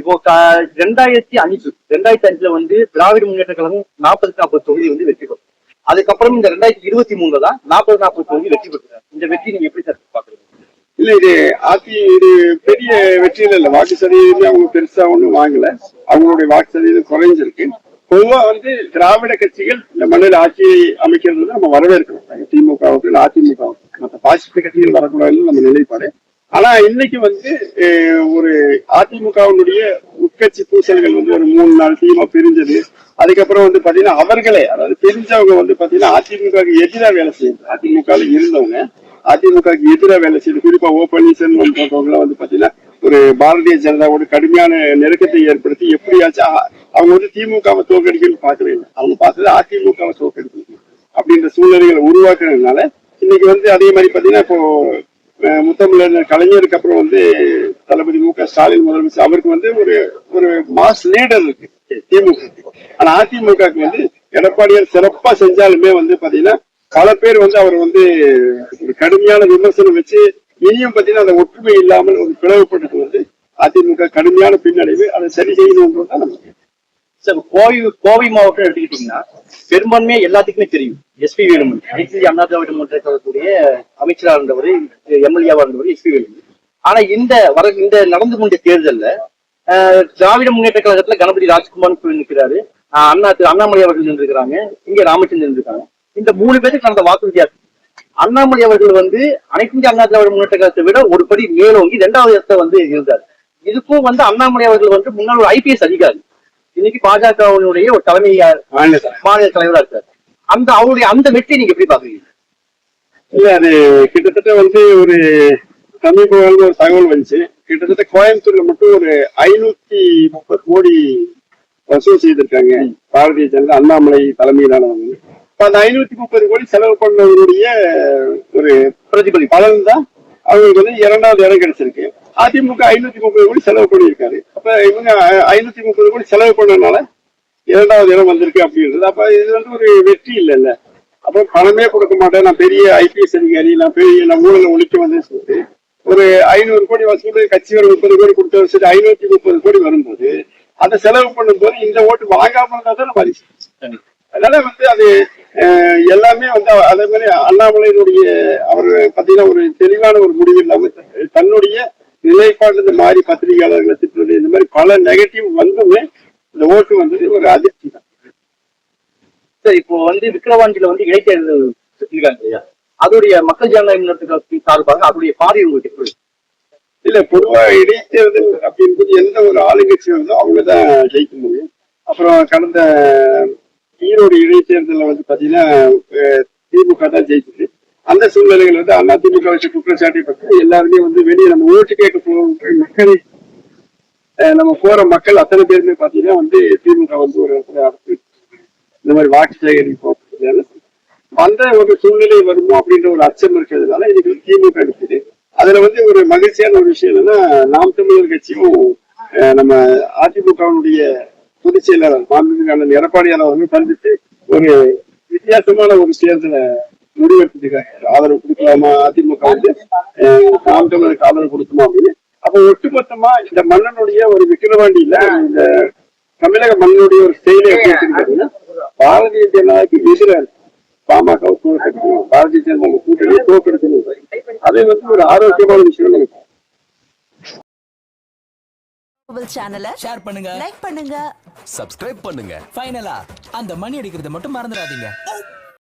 இப்போ 2005 2005 வந்து திராவிட முன்னேற்ற கழகம் 40 தொகுதி வந்து வெற்றி பெறும். அதுக்கப்புறம் இந்த 2023 தான் 40 தொகுதி வெற்றி பெற்றார். இந்த வெற்றி நீங்க எப்படி சார் பாக்குறீங்க? இல்ல இது பெரிய வெற்றியில இல்ல. வாக்கு சதவீதம் அவங்க பெருசா ஒண்ணும் வாங்கல. அவங்களுடைய வாக்கு சதவீதம் குறைஞ்சிருக்கு. பொதுவா வந்து திராவிட கட்சிகள் இந்த மண்ணில் ஆட்சியை அமைக்கிறது நம்ம வரவேற்கிறோம். திமுகவுக்கு அதிமுகவுக்கு மற்ற பாசிச கட்சிகள் வரக்கூடாதுன்னு நம்ம நிலைப்பாடு. ஆனா இன்னைக்கு வந்து ஒரு அதிமுகவினுடைய உட்கட்சி பூசல்கள் வந்து ஒரு 3 நாள் டீமா பிரிஞ்சது. அதுக்கப்புறம் வந்து பாத்தீங்கன்னா அவர்களே, அதாவது தெரிஞ்சவங்க வந்து பாத்தீங்கன்னா அதிமுகவுக்கு எதிராக வேலை செய்யுது. அதிமுக இருந்தவங்க அதிமுகவுக்கு எதிராக வேலை செய்யுது. குறிப்பா ஓ பன்னீர்செல்வம் போன்றவங்க வந்து பாத்தீங்கன்னா ஒரு பாரதிய ஜனதாவோட கடுமையான நெருக்கத்தை ஏற்படுத்தி எப்படியாச்சும் அவங்க வந்து திமுகவை தோற்கடிக்கணும்னு பார்க்கவே இல்லை. அவங்க பார்த்தது அதிமுகவை தோற்கடிக்கணும் அப்படின்ற சூழ்நிலைகளை உருவாக்குறதுனால இன்னைக்கு வந்து அதே மாதிரி பாத்தீங்கன்னா இப்போ முத்தமிழர் கலைஞருக்கு அப்புறம் வந்து தளபதி மு.க.ஸ்டாலின் முதலமைச்சர், அவருக்கு வந்து ஒரு மாஸ் லீடர் இருக்கு திமுக. ஆனா அதிமுகவுக்கு வந்து எடப்பாடியார் சிறப்பா செஞ்சாலுமே வந்து பாத்தீங்கன்னா பல பேர் வந்து அவர் வந்து ஒரு கடுமையான விமர்சனம் வச்சு இனியும் பாத்தீங்கன்னா அந்த ஒற்றுமை இல்லாமல் ஒரு பிளவுபட்டது வந்து அதிமுக கடுமையான பின்னடைவு. அதை சரி செய்யணும்ன்றதுதான் நமக்கு. சார், கோவை மாவட்டம் எடுத்துக்கிட்டீங்கன்னா பெரும்பான்மையா எல்லாத்துக்குமே தெரியும் எஸ்பி வேலுமணி அனைத்து அண்ணா திராவிட முன்னேற்ற கழகத்துடைய அமைச்சராக இருந்தவர், எம்எல்ஏவா இருந்தவர் எஸ்பி வேலுமணி. ஆனா இந்த நடந்து கொண்ட தேர்தல்ல திராவிட முன்னேற்ற கழகத்துல கணபதி ராஜ்குமார் நிற்கிறாரு, அண்ணாமலை அவர்கள் நின்றுக்கிறாங்க, இங்க ராமச்சந்திரன் இருக்காங்க. இந்த 3 பேருக்கு நடந்த வாக்கு வித்தியாசம். அண்ணாமலை அவர்கள் வந்து அனைத்து இந்திய அண்ணா திராவிட முன்னேற்ற கழகத்தை விட ஒரு படி மேலோங்கி 2வது இடத்தை வந்து இருந்தார். இதுக்கும் வந்து அண்ணாமலை அவர்கள் வந்து முன்னாள் ஒரு ஐபிஎஸ் அதிகாரி, இன்னைக்கு பாஜகவினுடைய ஒரு மாநில தலைவரா இருக்காரு. அவருடைய அந்த வெற்றி நீங்க எப்படி பாக்குறீங்க? இல்ல, அது கிட்டத்தட்ட வந்து ஒரு சமீப ஒரு தகவல் வந்துச்சு. கிட்டத்தட்ட கோயம்புத்தூர்ல மட்டும் ஒரு 530 கோடி வசூல் செய்திருக்காங்க பாரதிய ஜனதா அண்ணாமலை தலைமையிலானவங்க. அந்த 530 கோடி செலவு பண்ணவருடைய ஒரு பிரதிபலி பலன் தான் அவங்களுக்கு வந்து 2வது இடம் கிடைச்சிருக்கு. அதிமுக 530 கோடி செலவு பண்ணியிருக்காரு. அப்ப இவங்க 530 கோடி செலவு பண்ணனால 2வது இடம் வந்திருக்கு அப்படின்றது. அப்ப இது வந்து ஒரு வெற்றி இல்லைல்ல. அப்ப பணமே கொடுக்க மாட்டேன், நான் பெரிய ஐபிஎஸ் அதிகாரி, நான் ஊழலை ஒழிக்க வந்து சொல்லிட்டு ஒரு 500 கோடி வசூல் கட்சி ஒரு 30 கோடி கொடுத்த வச்சுட்டு 530 கோடி வரும்போது அதை செலவு பண்ணும் போது இந்த ஓட்டு வாங்காம இருந்தா தான் நம்ம அதனால வந்து அது எல்லாமே வந்து அதே மாதிரி அண்ணாமலையினுடைய அவர் பாத்தீங்கன்னா ஒரு தெளிவான ஒரு முடிவு இல்லாம தன்னுடைய நிலைப்பாடு மாறி பத்திரிகையாளர்களை திட்டுறது, இந்த மாதிரி பல நெகட்டிவ் வந்துமே இந்த ஓட்டு வந்து ஒரு அதிர்ச்சி தான். சார், இப்போ வந்து விக்கிரவாண்டியில வந்து இடைத்தேர்தல் இருக்காங்க இல்லையா, அதோடைய மக்கள் ஜனநாயக முன்னேற்ற சார்பாக அதோடைய பார்வை உங்களுக்கு எப்படி? இல்ல, பொதுவா இடைத்தேர்தல் அப்படின்றது எந்த ஒரு ஆளுங்கட்சி வந்தோ அவங்கதான் ஜெயிக்க முடியும். அப்புறம் கடந்த ஈரோடு இடைத்தேர்தலில் வந்து பாத்தீங்கன்னா திமுக தான் ஜெயிச்சது. அந்த சூழ்நிலைகள் வந்து அண்ணா திமுக வச்சு குற்றச்சாட்டை பற்றி எல்லாருமே வந்து வெளியே நம்ம ஓட்டு கேட்க போகிற மக்களை நம்ம போற மக்கள் அத்தனை பேருமே பாத்தீங்கன்னா வந்து திமுக வந்து ஒரு இந்த மாதிரி வாக்கு சேகரிப்போம் அந்த ஒரு சூழ்நிலை வருமோ அப்படின்ற ஒரு அச்சம் இருக்கிறதுனால இன்னைக்கு திமுக இருக்குது. அதுல வந்து ஒரு மகிழ்ச்சியான ஒரு விஷயம் என்னன்னா, நாம் தமிழர் கட்சியும் நம்ம அதிமுகவுடைய பொதுச் செயலாளர் மாண்புமிகு எடப்பாடியார் அவர்கள் சந்தித்து ஒரு வித்தியாசமான ஒரு தேர்தலை முடிவெடுத்துருக்காங்க. ஆதரவு கொடுக்கலாமா, அதிமுக வந்து நாம் தமிழருக்கு ஆதரவு கொடுக்குமா அப்படின்னு. அப்ப ஒட்டுமொத்தமா இந்த மன்னனுடைய ஒரு விக்கிரவாண்டியில இந்த தமிழக மன்னனுடைய ஒரு செயலை எப்படி வச்சிருக்காருன்னா, பாரதிய ஜனதாவுக்கு எதிராக பாமக தோற்கடிக்கணும், பாரதிய ஜனதா கூட்டணியை தோற்கடிக்கணும். அது வந்து ஒரு ஆரோக்கியமான விஷயம் நினைக்கிறேன். சேனலை ஷேர் பண்ணுங்க, லைக் பண்ணுங்க, சப்ஸ்கிரைப் பண்ணுங்க. ஃபைனலா அந்த மணி அடிக்கிறது மட்டும் மறந்துடாதீங்க.